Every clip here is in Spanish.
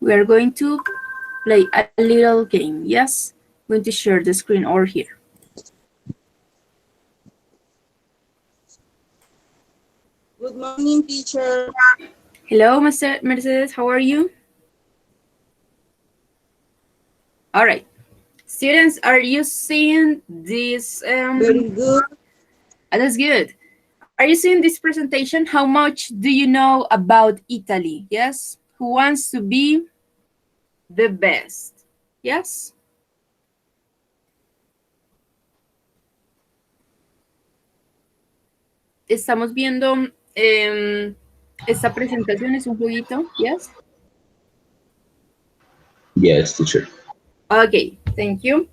We are going to play a little game. Yes, I'm going to share the screen over here. Good morning, teacher. Hello, Mr. Mercedes, how are you? All right. Students, are you seeing this? Very good. That's good. Are you seeing this presentation? How much do you know about Italy? Yes? Who wants to be the best? Yes? Estamos viendo esta presentación, es un jueguito. Yes? Yes, teacher. Okay, thank you.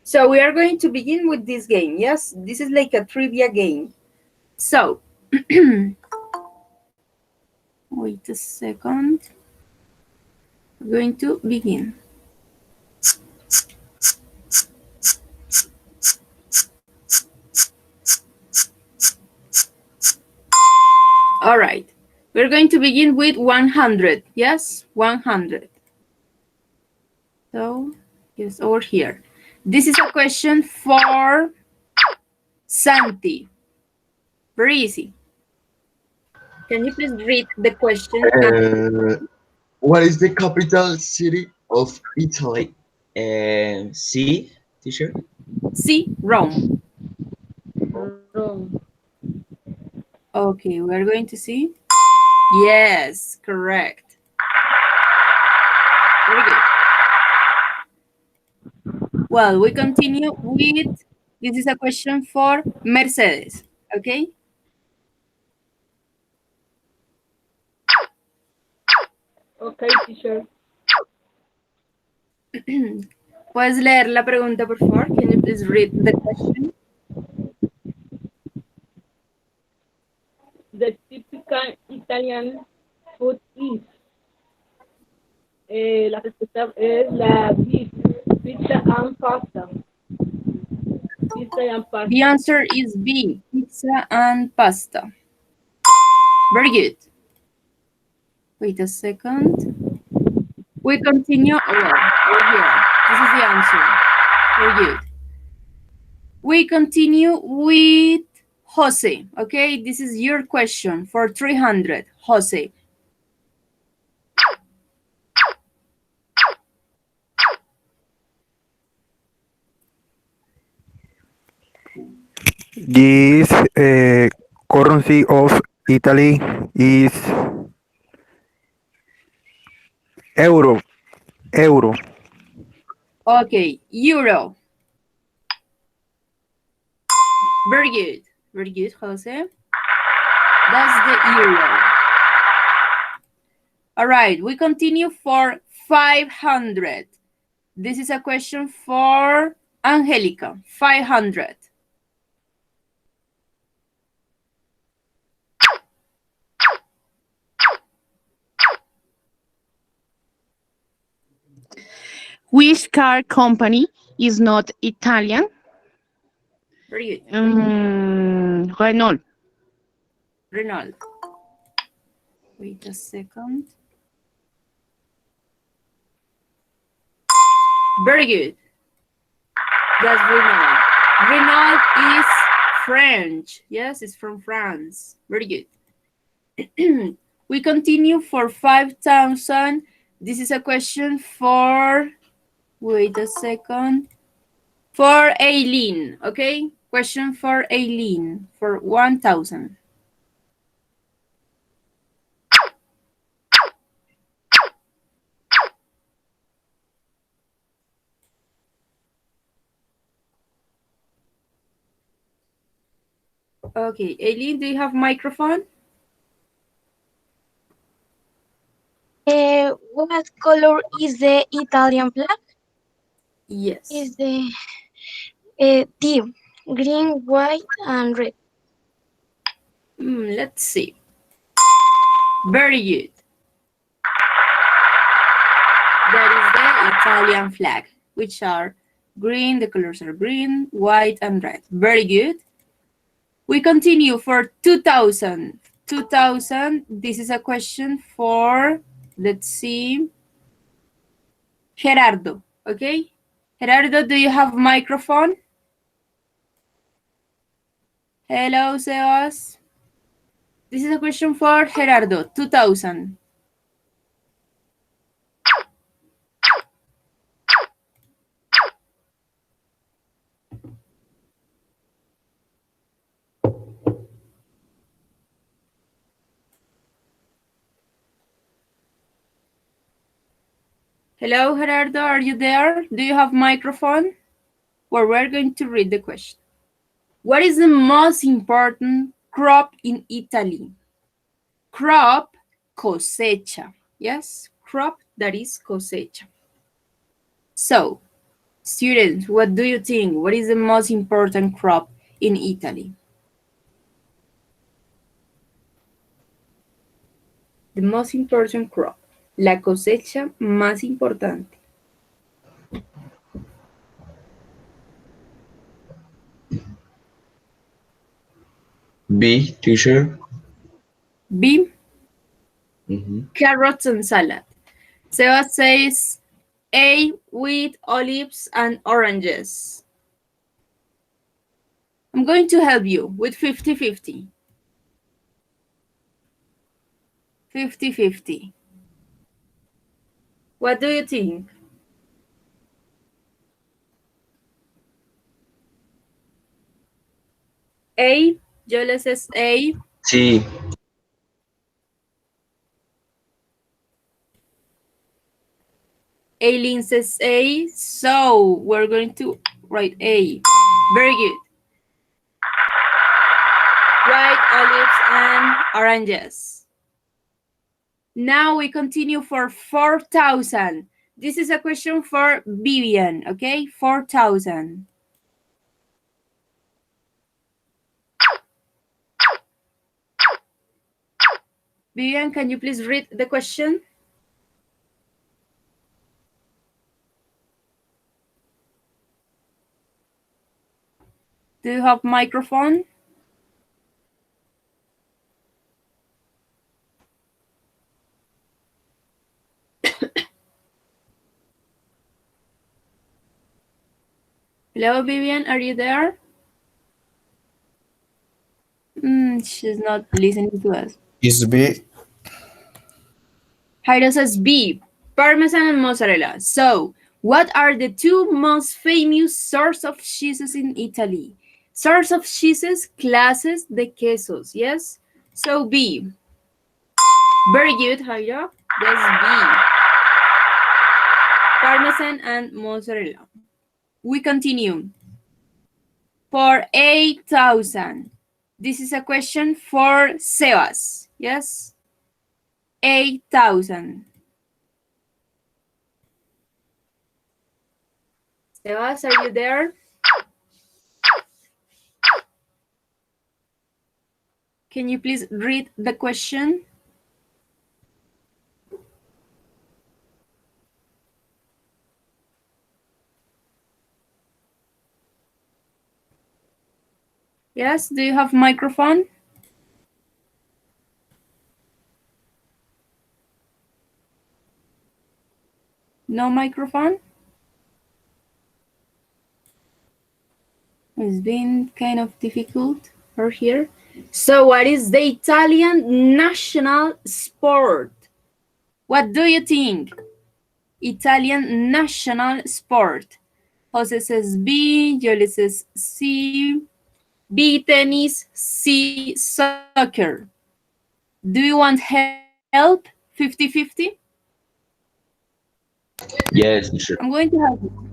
So we are going to begin with this game. Yes? This is like a trivia game. So, wait a second. We're going to begin. All right. We're going to begin with 100. Yes? 100. So, yes, over here. This is a question for Santi. Very easy. Can you please read the question? What is the capital city of Italy? C, teacher. C, Rome. Wrong. Okay, we're going to see. Yes, correct. Very good. Well, we continue with, this is a question for Mercedes, okay? Okay, teacher. ¿Puedes leer la pregunta, por favor? Can you please read the question? The typical Italian food is. La respuesta es la beef, pizza and pasta. Pizza and pasta. The answer is B, pizza and pasta. Very good. Wait a second. We continue. Oh, well, over here. This is the answer. Very good. We continue with Jose. Okay, this is your question for 300. Jose. This currency of Italy is euro. Euro. Okay, euro. Very good. Very good, Jose. That's the euro. All right, we continue for 500. This is a question for Angelica. 500. Which car company is not Italian? Very good. Renault. Renault. Wait a second. Very good. That's Renault. Renault is French. Yes, it's from France. Very good. We continue for 5,000. This is a question for, wait a second, for Aileen, okay? Question for Aileen for 1,000. Okay, Aileen, do you have microphone? What color is the Italian flag? Yes. Is the D, green, white, and red. Let's see. Very good. That is the Italian flag, which are green. The colors are green, white, and red. Very good. We continue for 2,000. 2,000. This is a question for, let's see, Gerardo, okay? Gerardo, do you have microphone? Hello, Sebas. This is a question for Gerardo, 2000. Hello, Gerardo, are you there? Do you have microphone? Well, we're going to read the question. What is the most important crop in Italy? Crop, cosecha. Yes, crop, that is cosecha. So, students, what do you think? What is the most important crop in Italy? The most important crop. La cosecha más importante. B, teacher. B, Mm-hmm. carrots and salad. Seba says A, wheat, olives, and oranges. I'm going to help you with 50-50. 50-50. What do you think? A, Yola says A. C. Aileen says A. So we're going to write A. Very good. White, olives, and oranges. Now we continue for 4,000. This is a question for Vivian, okay? 4,000. Vivian, can you please read the question? Do you have microphone? Hello, Vivian, are you there? She's not listening to us. Is B. Jairo says B, Parmesan and mozzarella. So, what are the two most famous sorts of cheeses in Italy? Sorts of cheeses, clases de quesos, yes? So, B. Very good, Jairo. That's B. Parmesan and mozzarella. We continue. For 8,000. This is a question for Sebas, yes? 8,000. Sebas, are you there? Can you please read the question? Yes, do you have microphone? No microphone? It's been kind of difficult for here. So what is the Italian national sport? What do you think? Italian national sport. Jose says B, Yoli says C, B, tennis, C, soccer. Do you want help? 50-50? Yes, teacher. I'm going to help you.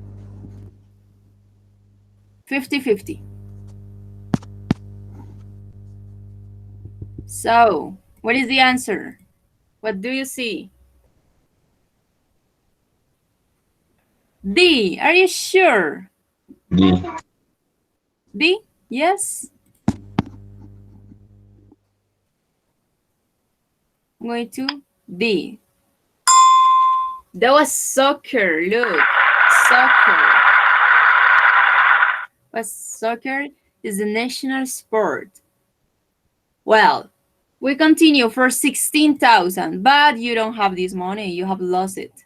50-50. So, what is the answer? What do you see? D. Are you sure? D. D? Yes. I'm going to D. That was soccer. Look, soccer. But soccer is the national sport. Well, we continue for 16,000, but you don't have this money. You have lost it.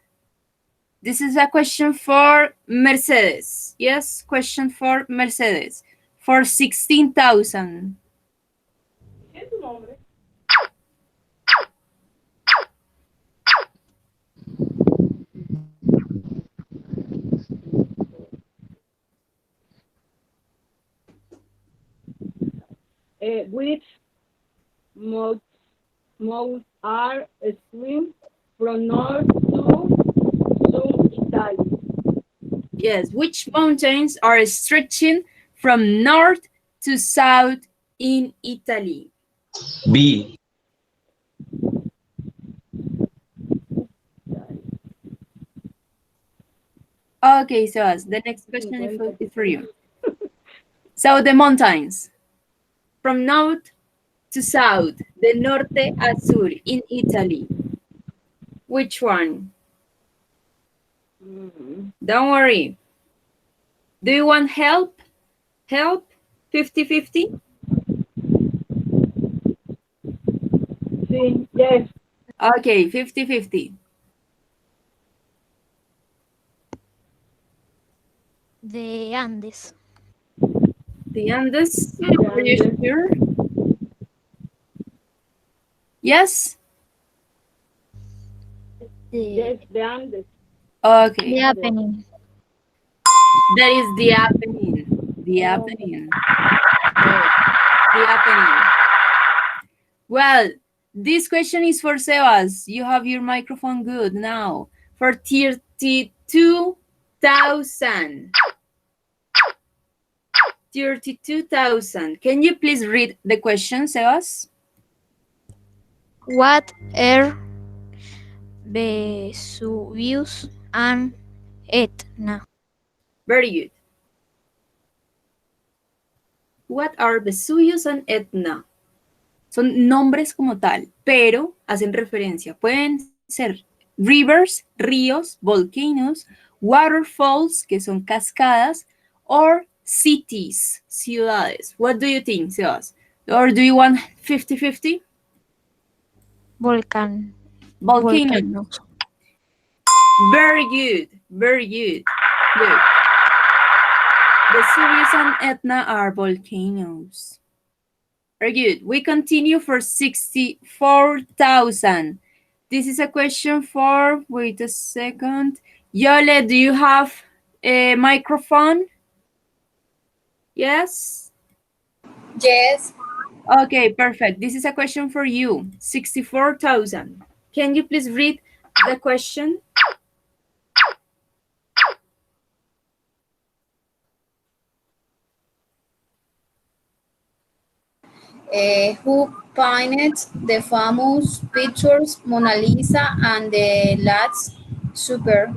This is a question for Mercedes. Yes, question for Mercedes. For 16,000. ¿Qué es tu nombre? Which modes are streamed from north to south Italy? Yes, which mountains are stretching from north to south in Italy? B. Okay, so the next question is for you. So the mountains from north to south, de norte a sur in Italy. Which one? Don't worry. Do you want help? Help? 50-50? Sí, yes. Okay, 50-50. The Andes. The Andes, are you sure? Yes? Yes, the Andes. Okay. The Apennine. That is the Apennine. The Apennine. Right. The Apennine. Well, this question is for Sebas. You have your microphone good now. For 32,000. 32,000. Can you please read the question, Sebas? What are Vesuvius and Etna? Very good. What are Vesuvius and Etna? Son nombres como tal, pero hacen referencia. Pueden ser rivers, ríos, volcanoes, waterfalls, que son cascadas, or cities, ciudades. What do you think, Sebas? Or do you want 50-50? Volcanoes. Volcanoes. Very good. Very good. Good. Vesuvius and Etna are volcanoes. Very good. We continue for 64,000. This is a question for, wait a second. Yole, do you have a microphone? Yes? Yes. Okay, perfect. This is a question for you. 64,000. Can you please read the question? Who painted the famous pictures Mona Lisa and the Last Supper?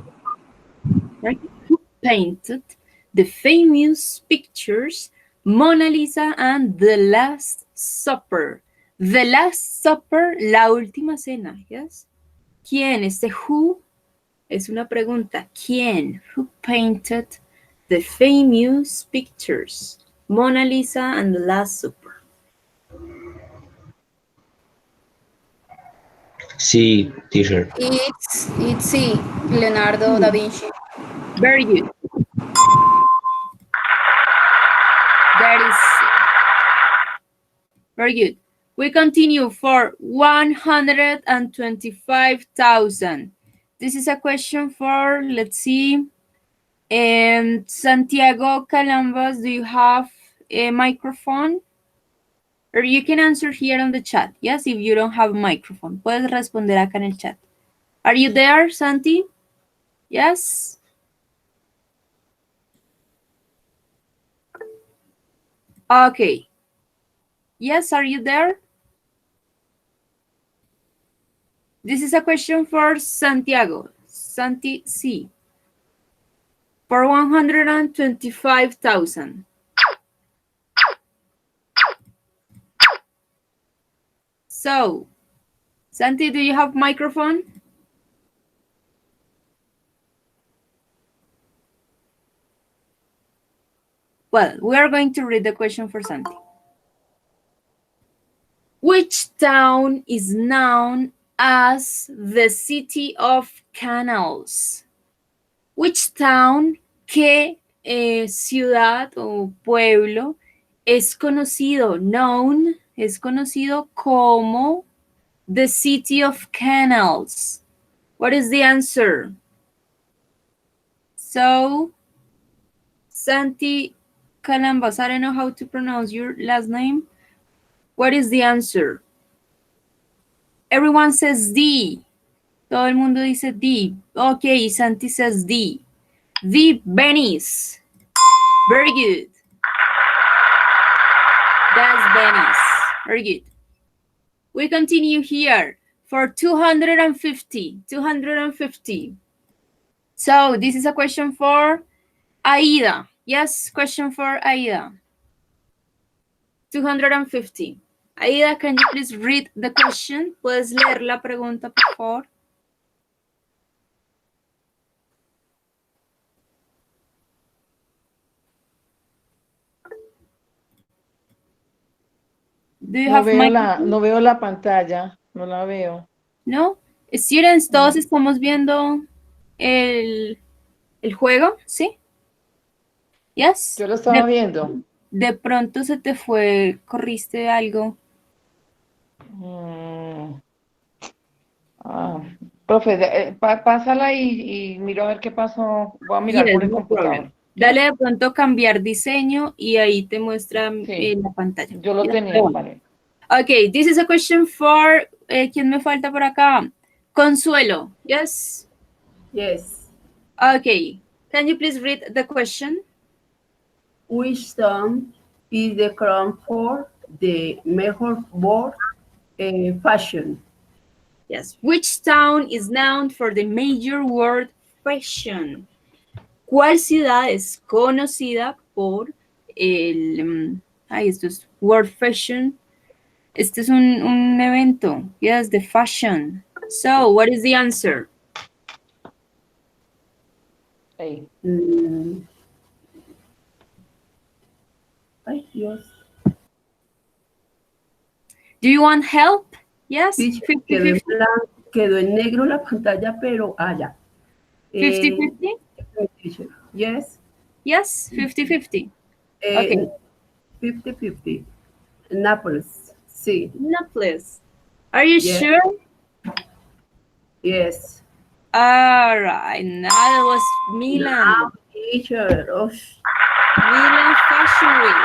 Right? Who painted the famous pictures Mona Lisa and the Last Supper? The Last Supper, la última cena, yes? ¿Quién? Este who es una pregunta. ¿Quién? Who painted the famous pictures Mona Lisa and the Last Supper? C, teacher. It's C, Leonardo da Vinci. Very good. That is very good. We continue for 125,000. This is a question for, let's see, Santiago Calambas, do you have a microphone? Or you can answer here on the chat, yes, if you don't have a microphone. Puedes responder acá en el chat. Are you there, Santi? Yes? Okay. Yes, are you there? This is a question for Santiago. Santi C. For 125,000. So, Santi, do you have microphone? Well, we are going to read the question for Santi. Which town is known as the city of canals? Which town, qué ciudad o pueblo es conocido, known, es conocido como the city of canals? What is the answer? So, Santi Calambas, I don't know how to pronounce your last name. What is the answer? Everyone says D. Todo el mundo dice D. Okay, Santi says D. The Venice. Very good. That's Venice. Very good. We continue here for 250. 250. So this is a question for Aida. Yes, question for Aida. 250. Aida, can you please read the question? ¿Puedes leer la pregunta, por favor? Do you have microphone? No veo la pantalla, no la veo. No? Students, todos estamos viendo el juego, ¿sí? Yes. Yo lo estaba viendo. De pronto se te fue, corriste algo. Profe, pásala y miro a ver qué pasó. Voy a mirar Yes, por el no computador. problem. Dale de pronto cambiar diseño y ahí te muestra Sí. la pantalla. Yo lo tenía, vale. Okay, this is a question for, ¿quién me falta por acá? Consuelo, yes? Yes. Okay, can you please read the question? Which town is the crown for the mejor board fashion? Yes. Which town is known for the major world fashion? ¿Cuál ciudad es conocida por el... esto es World Fashion. Este es un evento. Yes, the fashion. So, what is the answer? Ay, Dios. Do you want help? Yes? Sí, quedó en negro la pantalla, pero ya. 50-50? Yes. Yes, 50-50. Okay. 50-50. Naples. Sí. Naples. Are you Yes. sure? Yes. All right. Now that was Milan. Now, teacher. Oh, Milan Fashion Week.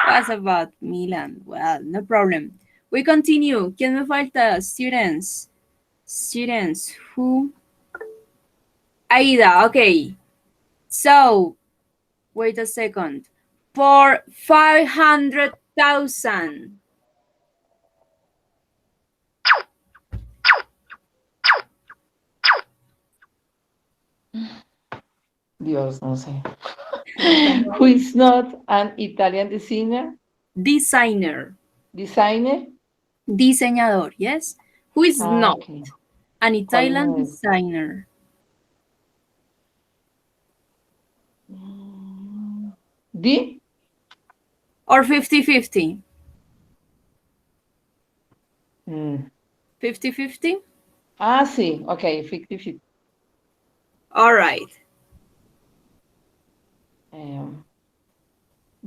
What's about Milan? Well, no problem. We continue. ¿Quién me falta? Students. Students. Who? Aida. Okay. So, wait a second. For 500,000. Dios, no sé. Who is not an Italian designer? Designer. Designer? Diseñador, yes? Who is not Okay. an Italian ¿Cuál no es? designer? D? Or 50-50? 50-50? Sí, ok, 50-50. All right.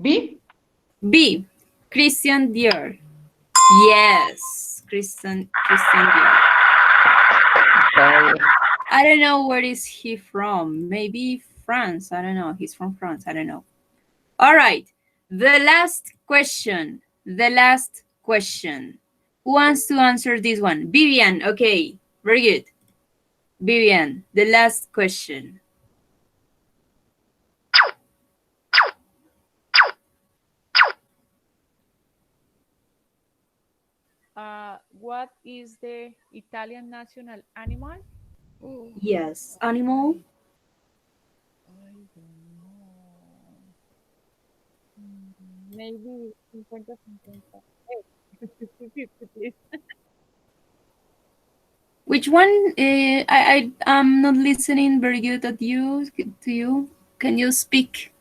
B? B. Christian Dior. Yes, Christian Dior. Okay. I don't know where is he from. Maybe France. I don't know. He's from France. I don't know. All right. The last question. The last question. Who wants to answer this one? Vivian. Okay. Very good. Vivian, the last question. What is the Italian national animal? Yes, animal. I don't know. Maybe 50-50. Hey, 50-50, please. Which one? I'm not listening very good at you. To you, can you speak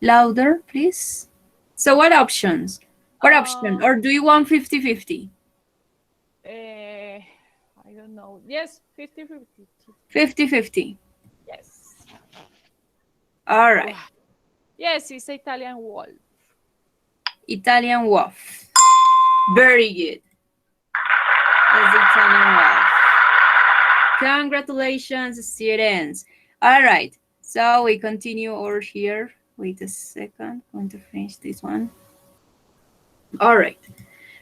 louder, please? So, what options? What option? Or do you want 50-50? I don't know. Yes, 50-50. 50-50. All right. Yes, it's Italian wolf. Italian wolf. Very good. That's the Italian wolf. Congratulations, students. All right. So we continue over here. Wait a second. I'm going to finish this one. All right.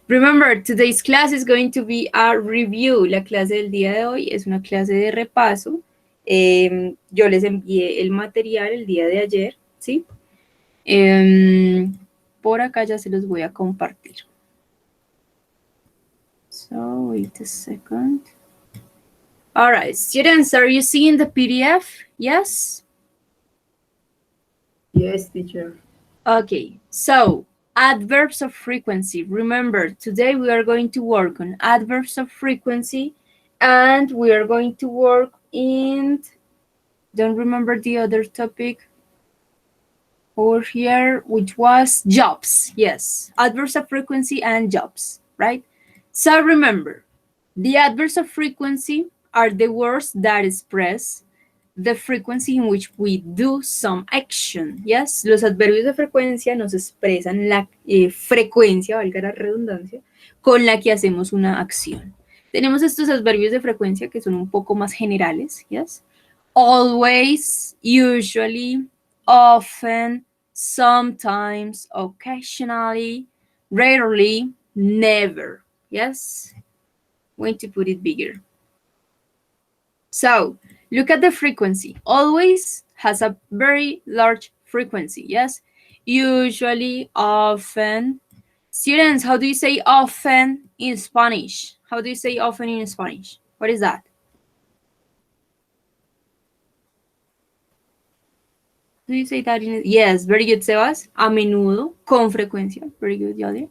Remember, today's class is going to be a review. La clase del día de hoy es una clase de repaso. Yo les envié el material el día de ayer, ¿sí? Por acá ya se los voy a compartir. So, wait a second. All right, students, are you seeing the PDF? Yes? Yes, teacher. Okay, so adverbs of frequency. Remember, today we are going to work on adverbs of frequency, and we are going to work in, don't remember the other topic over here, which was jobs. Yes, adverbs of frequency and jobs, right? So remember, the adverbs of frequency are the words that express the frequency in which we do some action. Yes, los adverbios de frecuencia nos expresan la frecuencia, valga la redundancia, con la que hacemos una acción. Tenemos estos adverbios de frecuencia que son un poco más generales. Yes, always, usually, often, sometimes, occasionally, rarely, never. Yes, I'm going to put it bigger. So, look at the frequency. Always has a very large frequency, yes? Usually, often. Students, how do you say often in Spanish? How do you say often in Spanish? What is that? Do you say that in... Yes, very good, Sebas. A menudo, con frecuencia. Very good, Yadir.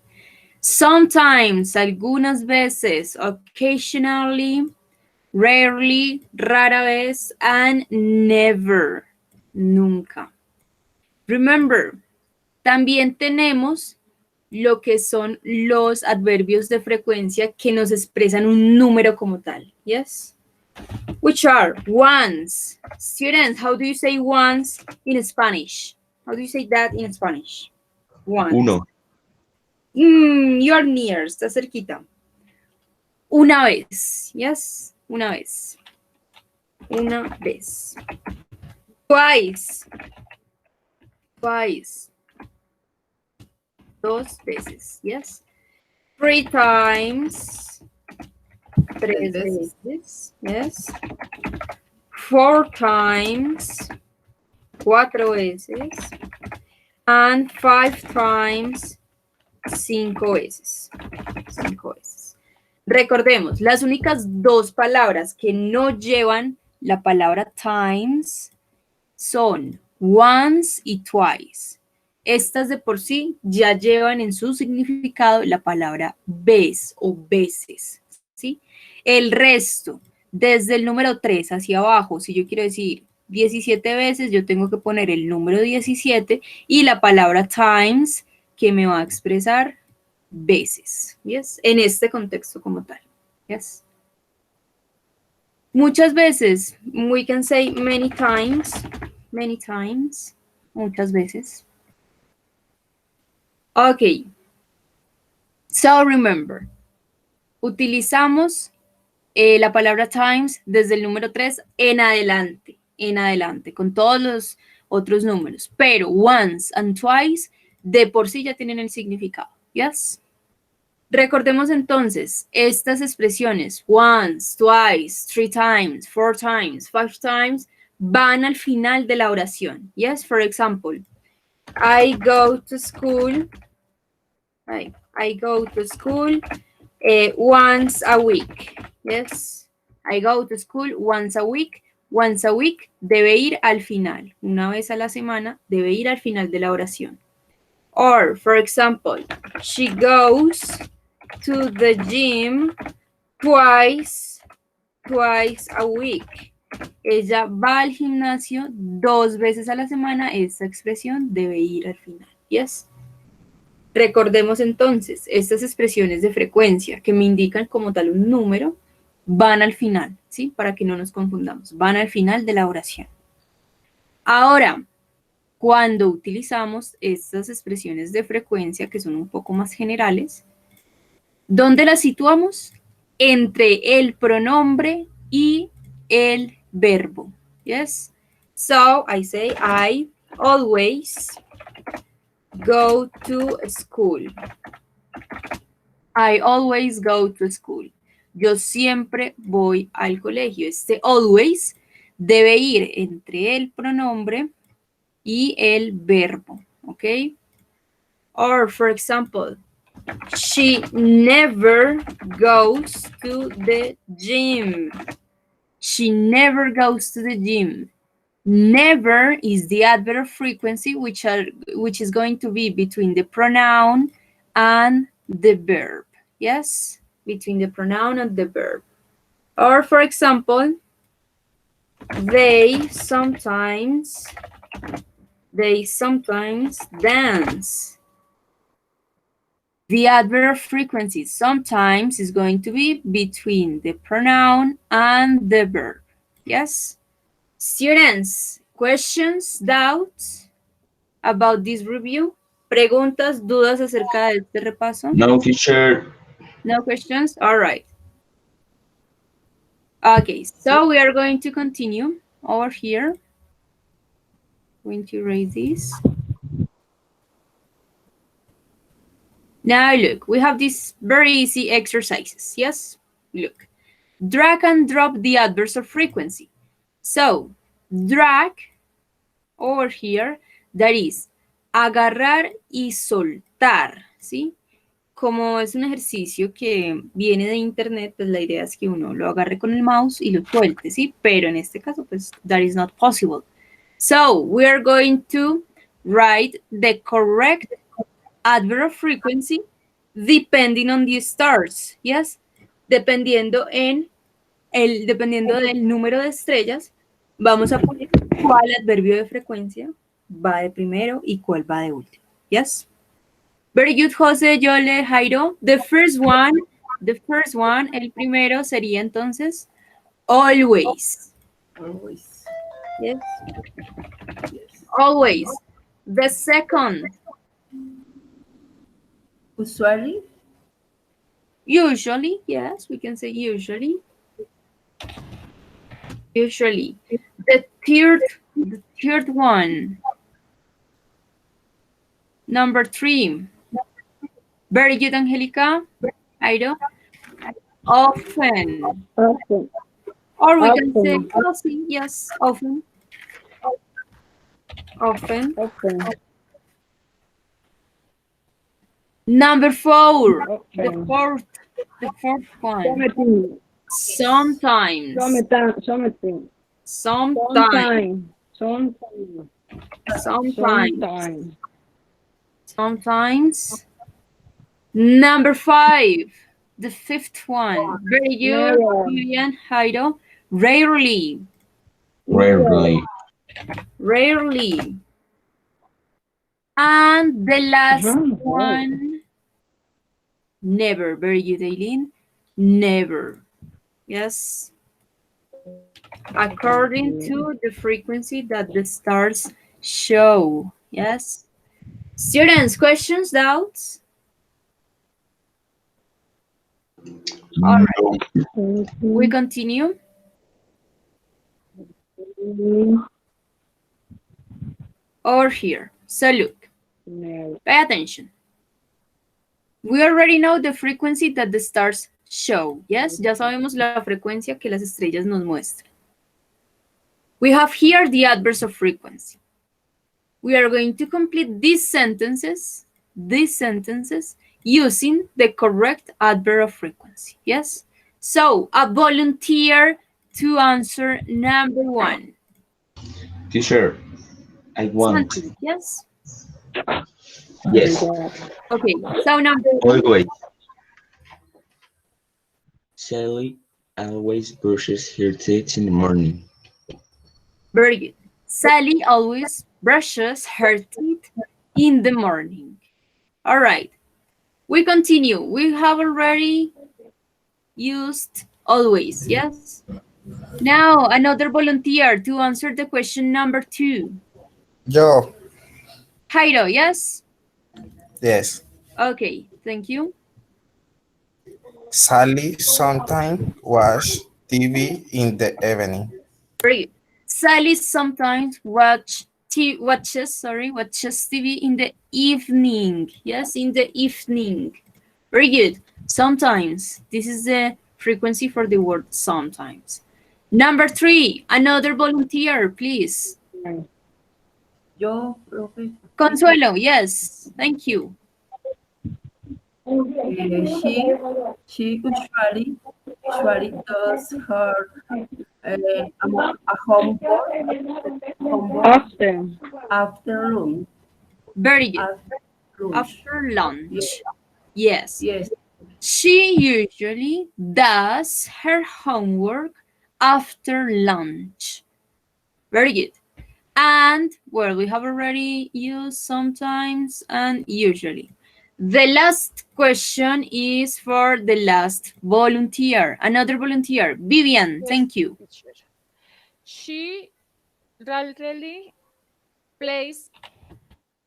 Sometimes, algunas veces, occasionally, rarely, rara vez, and never, nunca. Remember, también tenemos lo que son los adverbios de frecuencia que nos expresan un número como tal. Yes? Which are once. Students, how do you say once in Spanish? How do you say that in Spanish? Once. Uno. You're near, está cerquita. Una vez. Yes? Una vez. Una vez. Twice. Twice. Dos veces. Yes. 3 times. Tres veces. Yes. 4 times. 4 veces. And 5 times. 5 veces. 5 veces. Recordemos, las únicas dos palabras que no llevan la palabra times son once y twice. Estas de por sí ya llevan en su significado la palabra vez o veces, ¿sí? El resto, desde el número 3 hacia abajo, si yo quiero decir 17 veces, yo tengo que poner el número 17 y la palabra times que me va a expresar veces, yes? En este contexto como tal, yes? Muchas veces, we can say many times, muchas veces. Ok, so remember, utilizamos la palabra times desde el número 3 en adelante, con todos los otros números, pero once and twice de por sí ya tienen el significado, yes? Recordemos entonces estas expresiones, once, twice, 3 times, 4 times, 5 times, van al final de la oración. Yes, for example, I go to school, I go to school once a week. Yes, I go to school once a week. Once a week debe ir al final. Una vez a la semana debe ir al final de la oración. Or, for example, she goes to the gym twice a week. Ella va al gimnasio 2 veces a la semana. Esta expresión debe ir al final. Yes. Recordemos entonces, estas expresiones de frecuencia que me indican como tal un número, van al final, ¿sí? Para que no nos confundamos. Van al final de la oración. Ahora, cuando utilizamos estas expresiones de frecuencia que son un poco más generales, ¿dónde las situamos? Entre el pronombre y el verbo. Yes? So I say I always go to school. I always go to school. Yo siempre voy al colegio. Este always debe ir entre el pronombre y el verbo, ¿ok? Or, for example, she never goes to the gym. She never goes to the gym. Never is the adverb of frequency, which is going to be between the pronoun and the verb. Yes, between the pronoun and the verb. Or, for example, they sometimes dance. The adverb of frequency sometimes is going to be between the pronoun and the verb. Yes? Students, questions, doubts about this review? ¿Preguntas, dudas acerca de este repaso? No, teacher. No questions? All right. Okay, so we are going to continue over here. Going to erase this. Now look, we have these very easy exercises, yes? Look, drag and drop the adverbs of frequency. So, drag over here, that is, agarrar y soltar, ¿sí? Como es un ejercicio que viene de internet, pues la idea es que uno lo agarre con el mouse y lo suelte, ¿sí? Pero en este caso, pues, that is not possible. So, we are going to write the correct adverb of frequency depending on the stars, yes? Dependiendo del número de estrellas, vamos a poner cuál adverbio de frecuencia va de primero y cuál va de último, yes? Very good, José, Yole, Jairo. The first one, el primero sería entonces always. Always. Yes. Always. The second, Usually. usually, yes, we can say usually. Usually. The third one. Number 3. Very good, Angelica. Jairo. Often. Often. Or we can Often. say often, yes, often. Often. Often. Number 4, Okay. the fourth one. Something. Sometimes. Something. Sometimes. Sometimes. Number 5, the fifth one. Very good, Never. Julian, Jairo. Rarely. Rarely. Rarely. And the last Uh-huh. one, never. Very good, Aileen. Never. Yes. According to the frequency that the stars show. Yes. Students, questions, doubts? All right. We continue. Over here. So look. No. Pay attention. We already know the frequency that the stars show. Yes, ya sabemos la frecuencia que las estrellas nos muestran. We have here the adverbs of frequency. We are going to complete these sentences using the correct adverb of frequency. Yes? So, a volunteer to answer number 1. Teacher, I want. Something, yes? Yes. Okay, so number 1. Always. Sally always brushes her teeth in the morning. Very good. Sally always brushes her teeth in the morning. All right. We continue. We have already used always, yes? Now, another volunteer to answer the question number 2. Yo. Jairo, yes? Yes. Okay, thank you. Sally sometimes watch TV in the evening. Very good. Sally sometimes watches TV in the evening. Yes, in the evening. Very good. Sometimes. This is the frequency for the word sometimes. Number 3, another volunteer, please. Yo, profe. Consuelo, yes. Thank you. She usually does her a homework after lunch. Very good. After lunch. After lunch. Yes. Yes. Yes. She usually does her homework after lunch. Very good. And, well, we have already used sometimes and usually. The last question is for the last volunteer. Another volunteer. Vivian, Yes, thank you. teacher. She rarely plays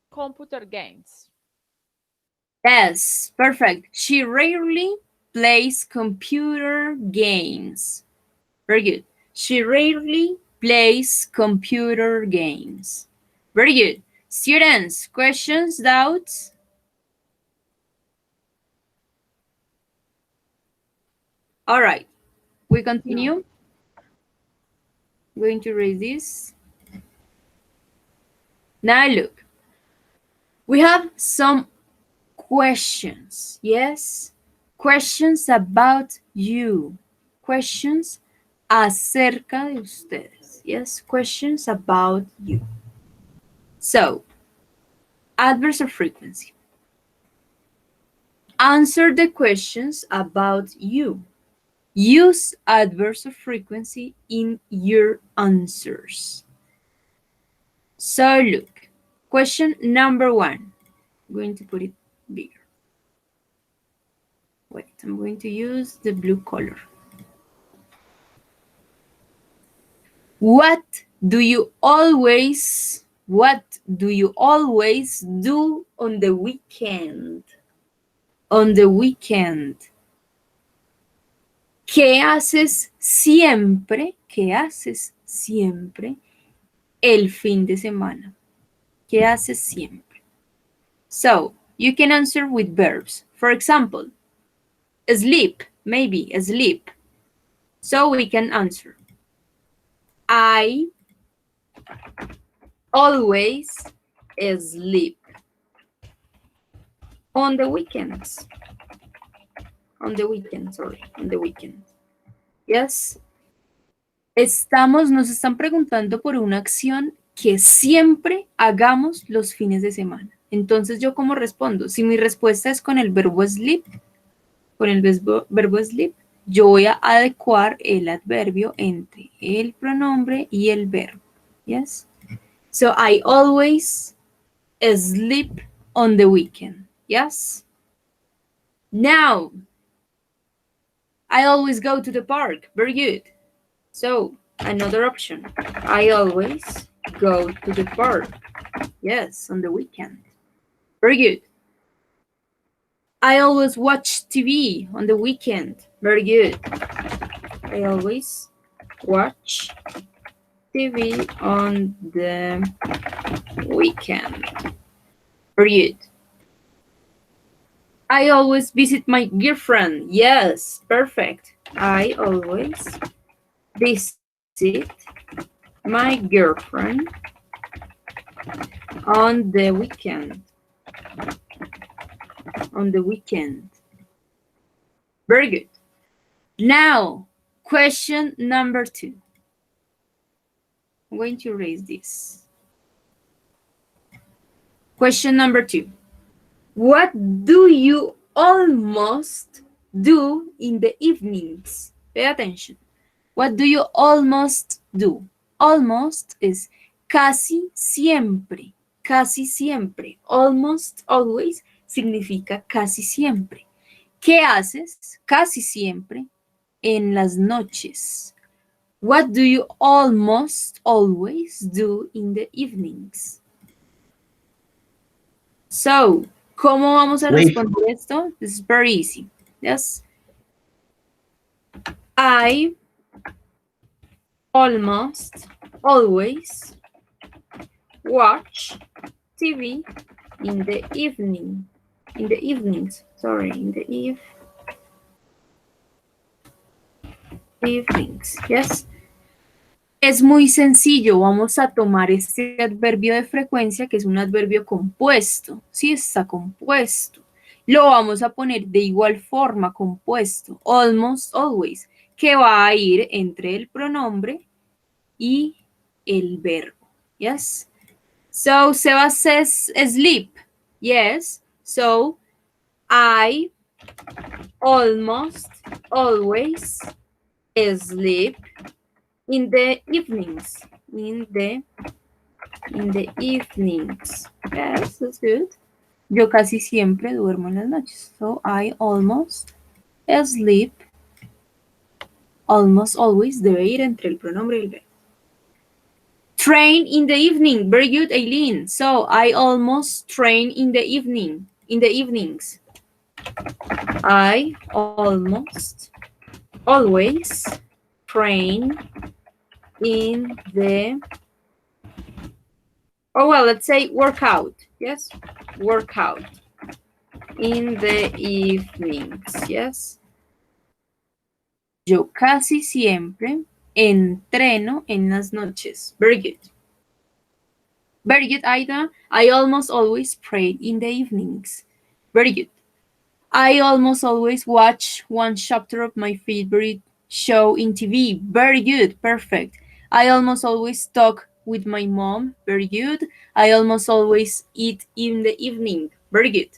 computer games. Yes, perfect. She rarely plays computer games. Very good. She rarely plays computer games. Very good. Students, questions, doubts? All right. We continue. I'm going to raise this. Now look. We have some questions. Yes? Questions about you. Questions acerca de ustedes. Yes? Questions about you. So, adverbs of frequency. Answer the questions about you. Use adverbs of frequency in your answers. So look, question number 1. I'm going to put it bigger. Wait, I'm going to use the blue color. What do you always do on the weekend? On the weekend. ¿Qué haces siempre? ¿Qué haces siempre el fin de semana? ¿Qué haces siempre? So, you can answer with verbs. For example, sleep, maybe, sleep. So we can answer. I always sleep on the weekends. On the weekend, sorry, on the weekend. Yes. Nos están preguntando por una acción que siempre hagamos los fines de semana. Entonces, ¿yo cómo respondo? Si mi respuesta es con el verbo sleep, yo voy a adecuar el adverbio entre el pronombre y el verbo. Yes? So, I always sleep on the weekend. Yes? Now, I always go to the park. Very good. So, another option. I always go to the park. Yes, on the weekend. Very good. I always watch TV on the weekend. Very good. I always watch TV on the weekend. Very good. I always visit my girlfriend. Yes, perfect. I always visit my girlfriend on the weekend. On the weekend. Very good. Now, question number 2. I'm going to erase this. Question number 2. What do you almost do in the evenings? Pay attention. What do you almost do? Almost is casi siempre. Casi siempre. Almost, always, significa casi siempre. ¿Qué haces casi siempre en las noches? What do you almost always do in the evenings? So, ¿cómo vamos a Wait. responder esto? This is very easy. Yes. I almost always watch TV in the evening. In the evenings. Sorry, in the evenings. Yes. Es muy sencillo, vamos a tomar este adverbio de frecuencia, que es un adverbio compuesto, sí, está compuesto. Lo vamos a poner de igual forma, compuesto, almost always, que va a ir entre el pronombre y el verbo, yes? So, Seba says sleep, yes, so, I almost always sleep in the evenings. In the evenings. Yes, that's good. Yo casi siempre duermo en las noches. So I almost sleep. Almost always debe ir entre el pronombre y el verbo. Train in the evening. Very good, Aileen. So I almost train in the evening. In the evenings. I almost always train in the, oh well, let's say workout. Yes, workout in the evenings. Yes. Yo casi siempre entreno en las noches. Very good. Very good, Aida. I almost always pray in the evenings. Very good. I almost always watch one chapter of my favorite show in TV. Very good. Perfect. I almost always talk with my mom. Very good. I almost always eat in the evening. Very good.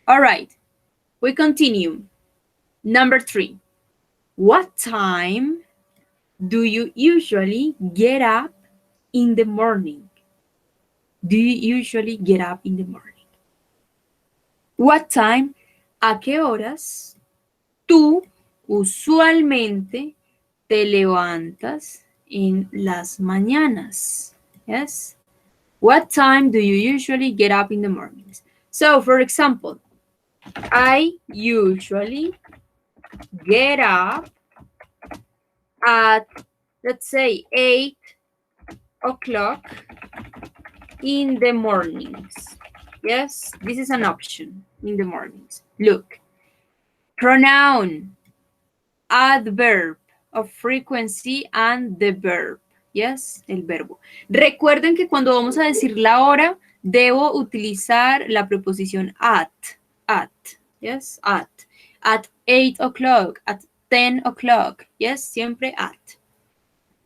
All right. We continue. Number 3. What time do you usually get up in the morning? Do you usually get up in the morning? What time? ¿A qué horas tú usualmente te levantas en las mañanas? Yes. What time do you usually get up in the mornings? So, for example, I usually get up at, let's say, 8 o'clock in the mornings. Yes, this is an option in the mornings. Look, pronoun, adverb of frequency and the verb. Yes, el verbo. Recuerden que cuando vamos a decir la hora, debo utilizar la preposición at. Yes, at 8 o'clock, at 10 o'clock. Yes, siempre at.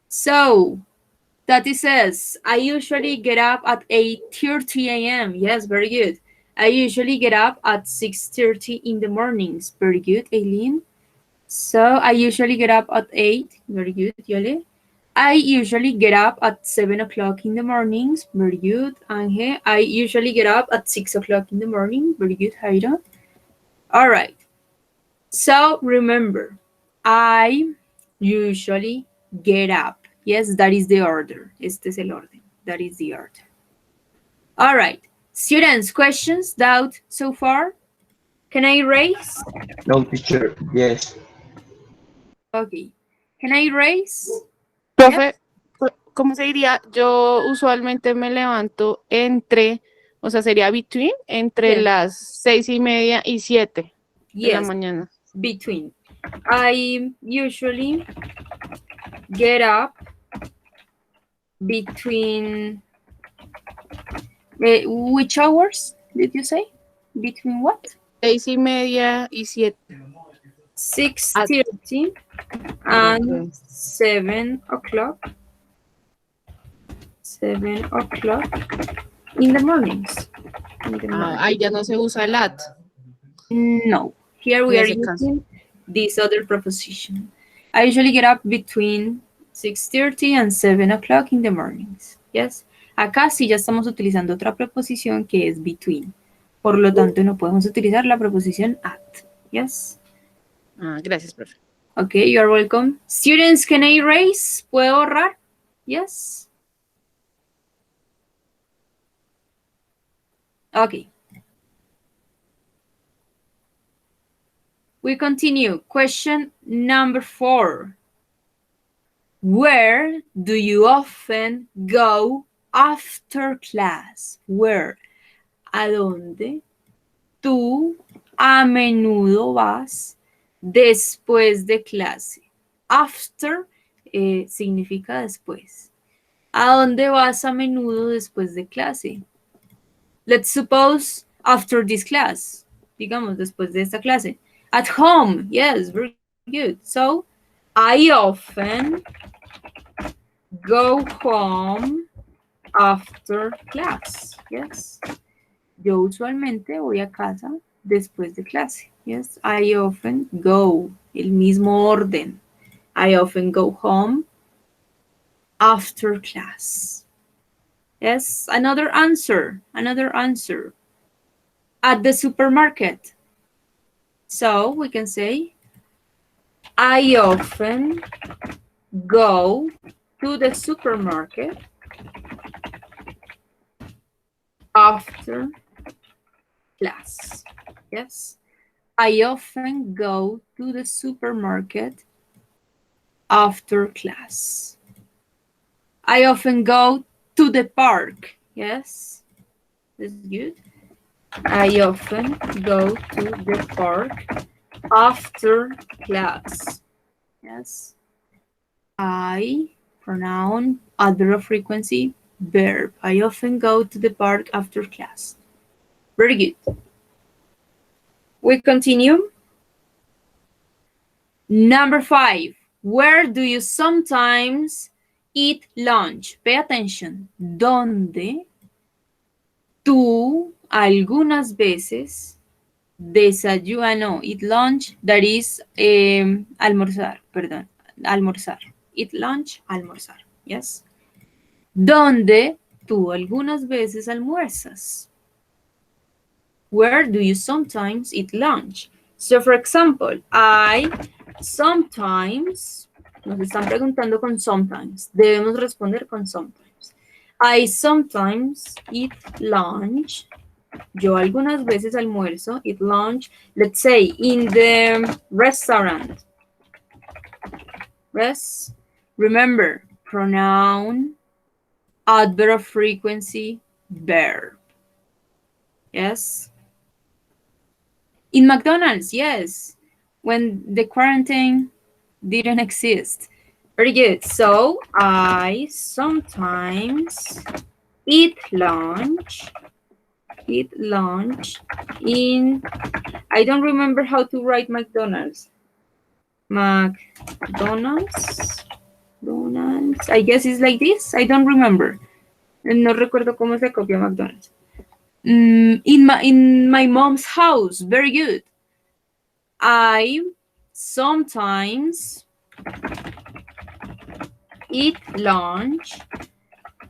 So, Tati says, I usually get up at 8:30 a.m. Yes, very good. I usually get up at 6:30 in the mornings. Very good, Aileen. So, I usually get up at 8. Very good, Yole. I usually get up at 7 o'clock in the mornings. Very good, Ange. I usually get up at 6 o'clock in the morning. Very good, Haida. All right. So, remember, I usually get up. Yes, that is the order. Este es el orden. That is the order. All right. Students, questions, doubt so far? Can I erase? No, teacher. Yes. Okay. Can I erase? Profe, ¿cómo se diría? Yo usualmente me levanto entre, o sea, sería between, entre Yes. las 6:30 y 7 de la Yes, mañana. between. I usually get up between, which hours did you say? Between what? 6:30 y 7. 6:30 and 7 o'clock. 7 o'clock in the mornings. Ahí ya no se usa el at. No, here we En are ese caso. using this other preposition. I usually get up between 6:30 and 7 o'clock in the mornings. Yes. Acá sí ya estamos utilizando otra preposición que es between. Por lo tanto, no podemos utilizar la preposición at. Yes. Gracias, profe. Okay, you are welcome. Students, can I erase? ¿Puedo borrar? Yes. Okay, We continue. Question number 4. Where do you often go after class? Where? ¿A dónde tú a menudo vas después de clase? After significa después. ¿A dónde vas a menudo después de clase? Let's suppose after this class. Digamos, después de esta clase. At home. Yes, very good. So, I often go home after class. Yes. Yo usualmente voy a casa después de clase. Yes, I often go. El mismo orden. I often go home after class. Yes, another answer. Another answer. At the supermarket. So we can say, I often go to the supermarket after class. Yes, I often go to the supermarket after class. I often go to the park. Yes, that's good. I often go to the park after class. Yes. I, pronoun, adverb of frequency, verb. I often go to the park after class. Very good. We continue. Number 5. Where do you sometimes eat lunch? Pay attention. ¿Dónde tú algunas veces desayunas? No, eat lunch, that is almorzar, perdón, almorzar. Eat lunch, almorzar, yes. ¿Dónde tú algunas veces almuerzas? Where do you sometimes eat lunch? So, for example, I sometimes, nos están preguntando con sometimes, debemos responder con sometimes. I sometimes eat lunch. Yo algunas veces almuerzo, eat lunch, let's say in the restaurant. Remember, pronoun, adverb of frequency, verb. Yes. In McDonald's, yes. When the quarantine didn't exist. Very good. So, I sometimes eat lunch in, I don't remember how to write McDonald's. McDonald's, I guess it's like this. I don't remember. No recuerdo cómo se copia McDonald's. In my mom's house. Very good. I sometimes eat lunch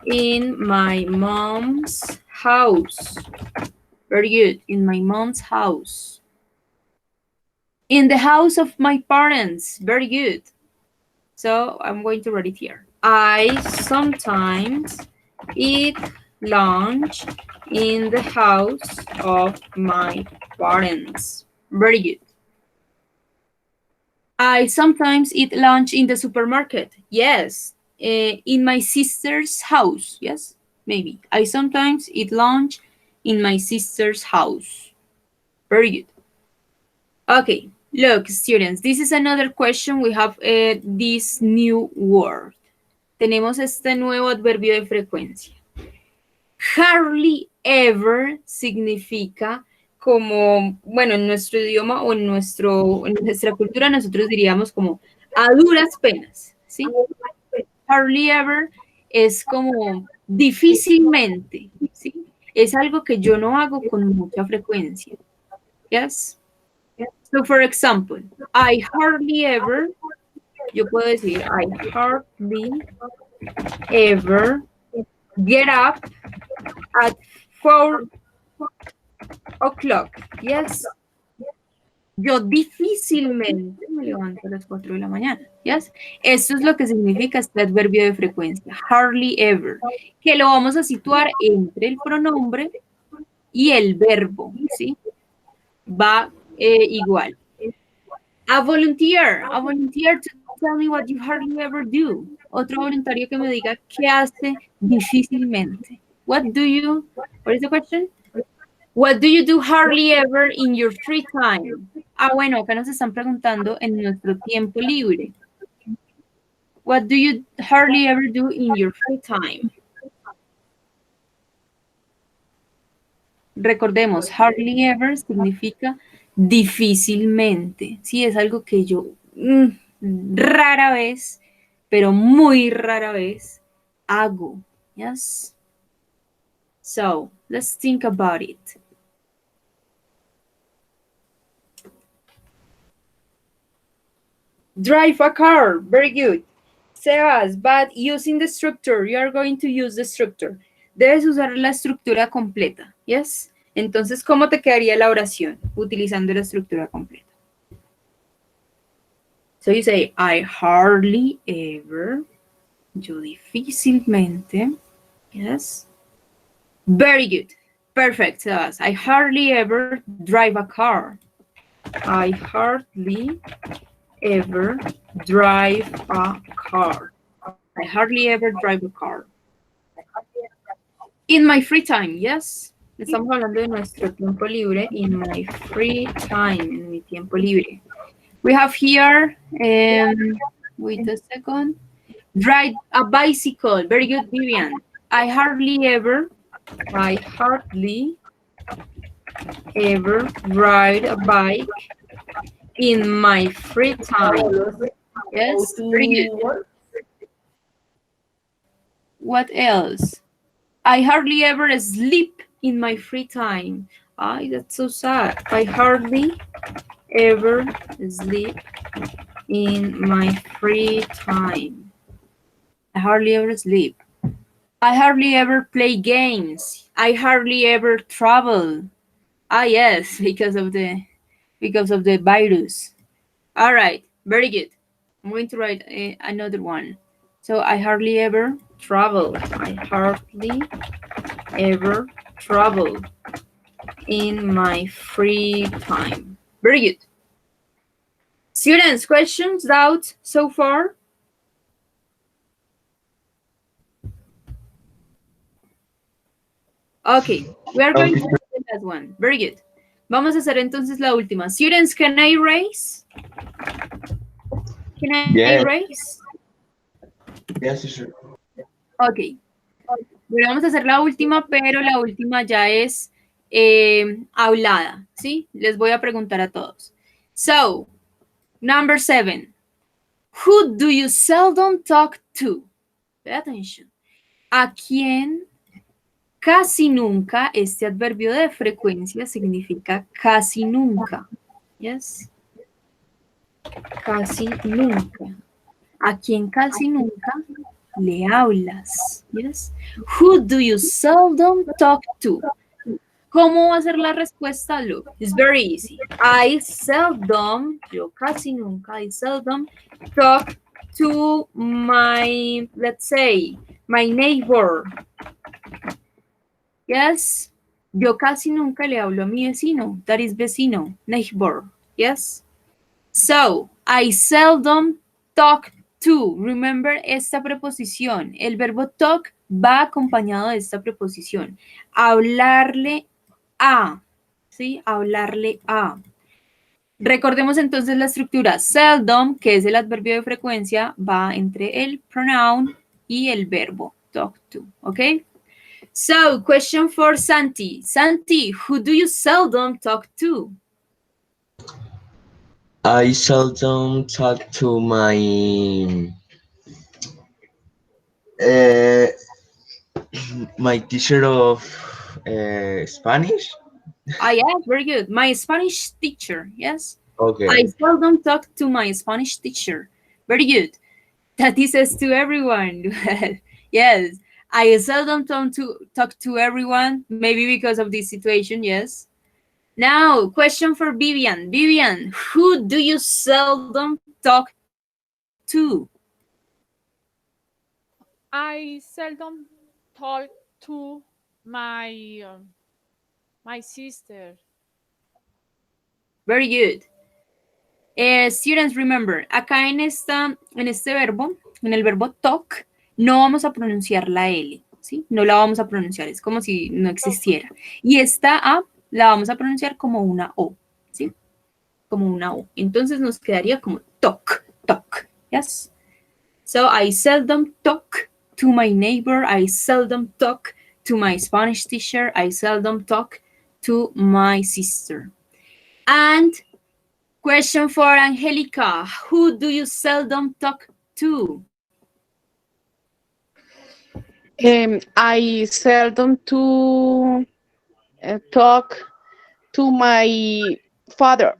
in my mom's house. Very good. In my mom's house. In the house of my parents. Very good. So I'm going to write it here. I sometimes eat lunch in the house of my parents. Very good. I sometimes eat lunch in the supermarket. Yes. In my sister's house. Yes, maybe. I sometimes eat lunch in my sister's house. Very good. Okay, look, students, this is another question. We have this new word. Tenemos este nuevo adverbio de frecuencia. Hardly ever significa como, bueno, en nuestro idioma o en nuestra cultura nosotros diríamos como a duras penas, ¿sí? Hardly ever es como difícilmente, ¿sí? Es algo que yo no hago con mucha frecuencia. Yes? So, for example, I hardly ever, yo puedo decir, I hardly ever get up at 4 o'clock. Yes. Yo difícilmente me levanto a las 4 de la mañana. Yes. Esto es lo que significa este adverbio de frecuencia, hardly ever, que lo vamos a situar entre el pronombre y el verbo, ¿sí? Va igual. A volunteer to tell me what you hardly ever do. Otro voluntario que me diga qué hace difícilmente. What is the question? What do you do hardly ever in your free time? Ah, bueno, acá nos están preguntando en nuestro tiempo libre. What do you hardly ever do in your free time? Recordemos, hardly ever significa difícilmente. Sí, es algo que yo rara vez, pero muy rara vez hago. Yes. So, let's think about it. Drive a car. Very good. Sebas, but using the structure, you are going to use the structure. Debes usar la estructura completa. Yes. Entonces, ¿cómo te quedaría la oración utilizando la estructura completa? So you say, I hardly ever, yo difícilmente, yes. Very good. Perfect, Sebas. I hardly ever drive a car. I hardly ever drive a car. I hardly ever drive a car. In my free time, yes. Estamos hablando de nuestro tiempo libre. In my free time, en mi tiempo libre. We have here, wait a second. Ride a bicycle. Very good, Vivian. I hardly ever ride a bike in my free time. Yes, very good. What else? I hardly ever sleep in my free time. Ay, that's so sad. I hardly ever sleep in my free time. I hardly ever sleep. I hardly ever play games. I hardly ever travel. Ah, yes, because of the virus. All right, very good. I'm going to write another one. So I hardly ever travel. I hardly ever travel in my free time. Very good. Students, questions, doubts so far? Okay, we are going to do the last one. Very good. Vamos a hacer entonces la última. Students, can I erase? Can I erase? Yes, sure. Ok. Bueno, vamos a hacer la última, pero la última ya es hablada, ¿sí? Les voy a preguntar a todos. So, number 7. Who do you seldom talk to? Pay attention. ¿A quién casi nunca? Este adverbio de frecuencia significa casi nunca. Yes. Casi nunca. ¿A quién casi nunca le hablas? Yes. Who do you seldom talk to? ¿Cómo va a ser la respuesta? Look, it's very easy. I seldom, yo casi nunca, I seldom talk to my, let's say, my neighbor. Yes. Yo casi nunca le hablo a mi vecino. That is vecino, neighbor. Yes. So, I seldom talk to. Remember esta preposición. El verbo talk va acompañado de esta preposición. Hablarle a. ¿Sí? Hablarle a. Recordemos entonces la estructura. Seldom, que es el adverbio de frecuencia, va entre el pronoun y el verbo talk to. ¿Ok? So, question for Santi. Santi, who do you seldom talk to? I seldom talk to my my teacher of Spanish. Ah, yes, very good. My Spanish teacher, yes? Okay. I seldom talk to my Spanish teacher. Very good. That is says to everyone. Yes, I seldom talk to everyone, maybe because of this situation, yes? Now, question for Vivian. Vivian, who do you seldom talk to? I seldom talk to my sister. Very good. Students, remember, acá en este verbo, en el verbo talk, no vamos a pronunciar la L, ¿sí? No la vamos a pronunciar, es como si no existiera. Y esta A la vamos a pronunciar como una O, ¿sí? Como una O. Entonces nos quedaría como talk, talk, yes? So I seldom talk to my neighbor, I seldom talk to my Spanish teacher, I seldom talk to my sister. And question for Angelica, who do you seldom talk to? I seldom to talk to my father.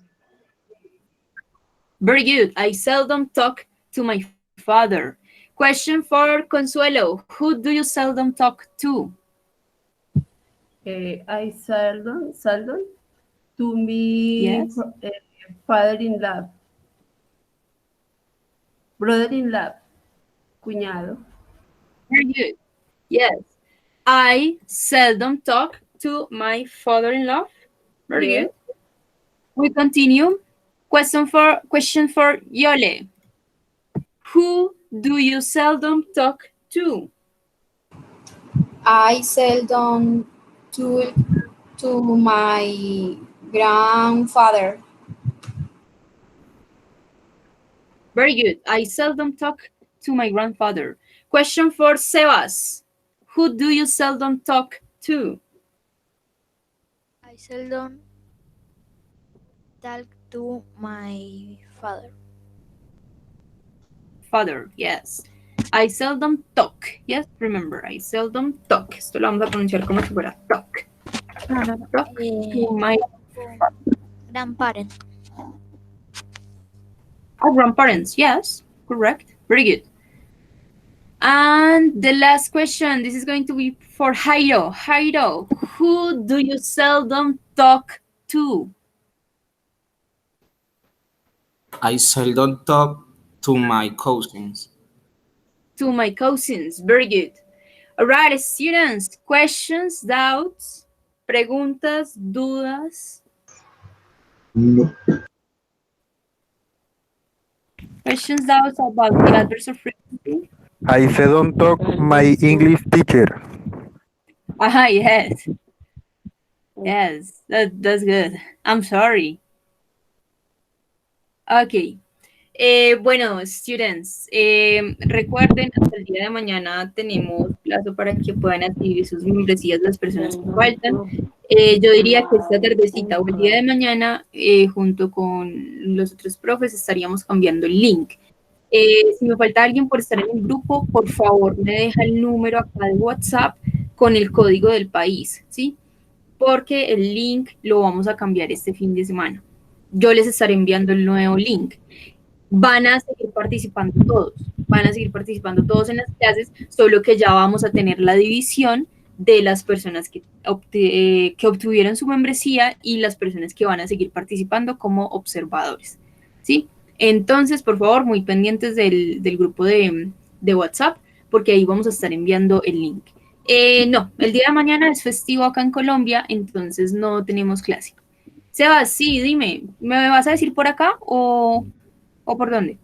Very good. I seldom talk to my father. Question for Consuelo, who do you seldom talk to? I seldom to me Yes. father-in-law, brother-in-law, cuñado. Very good. Yes. I seldom talk to my father-in-law. Very Yes. good. We continue. Question for Yole. Who do you seldom talk to? I seldom to my grandfather. Very good. I seldom talk to my grandfather. Question for Sebas. Who do you seldom talk to? I seldom talk to my father. Father, yes. I seldom talk. Yes, remember, I seldom talk. Esto lo vamos a pronunciar como si fuera talk. Talk to my Grandparent. grandparents. Yes, correct. Very good. And the last question, this is going to be for Jairo. Jairo, who do you seldom talk to? I seldom talk to my cousins. To my cousins. Very good. All right, students, questions, doubts, preguntas, dudas? No. Questions, doubts about the adverbs of frequency? I seldom talk my English teacher. Yes. Yes, that's good. I'm sorry. Okay. Bueno, students, recuerden, hasta el día de mañana tenemos plazo para que puedan adquirir sus membresías las personas que faltan. Yo diría que esta tardecita o el día de mañana, junto con los otros profes, estaríamos cambiando el link. Si me falta alguien por estar en el grupo, por favor me deja el número acá de WhatsApp con el código del país, ¿sí? Porque el link lo vamos a cambiar este fin de semana. Yo les estaré enviando el nuevo link. Van a seguir participando todos en las clases, solo que ya vamos a tener la división de las personas que obtuvieron su membresía y las personas que van a seguir participando como observadores, ¿sí? Entonces, por favor, muy pendientes del grupo de WhatsApp, porque ahí vamos a estar enviando el link. No, el día de mañana es festivo acá en Colombia, entonces no tenemos clase. Sebas, sí, dime, ¿me vas a decir por acá o por dónde?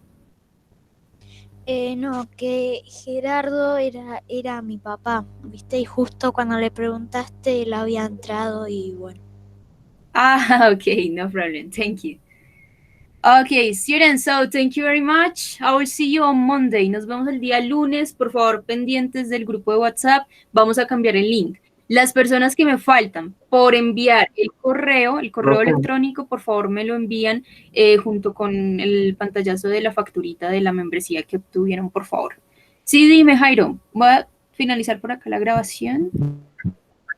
No, que Gerardo era mi papá, ¿viste? Y justo cuando le preguntaste, él había entrado y bueno. Okay, no problem. Thank you. Okay, students, so thank you very much. I will see you on Monday. Nos vemos el día lunes. Por favor, pendientes del grupo de WhatsApp. Vamos a cambiar el link. Las personas que me faltan por enviar el correo electrónico, por favor me lo envían junto con el pantallazo de la facturita de la membresía que obtuvieron, por favor. Sí, dime, Jairo. Voy a finalizar por acá la grabación.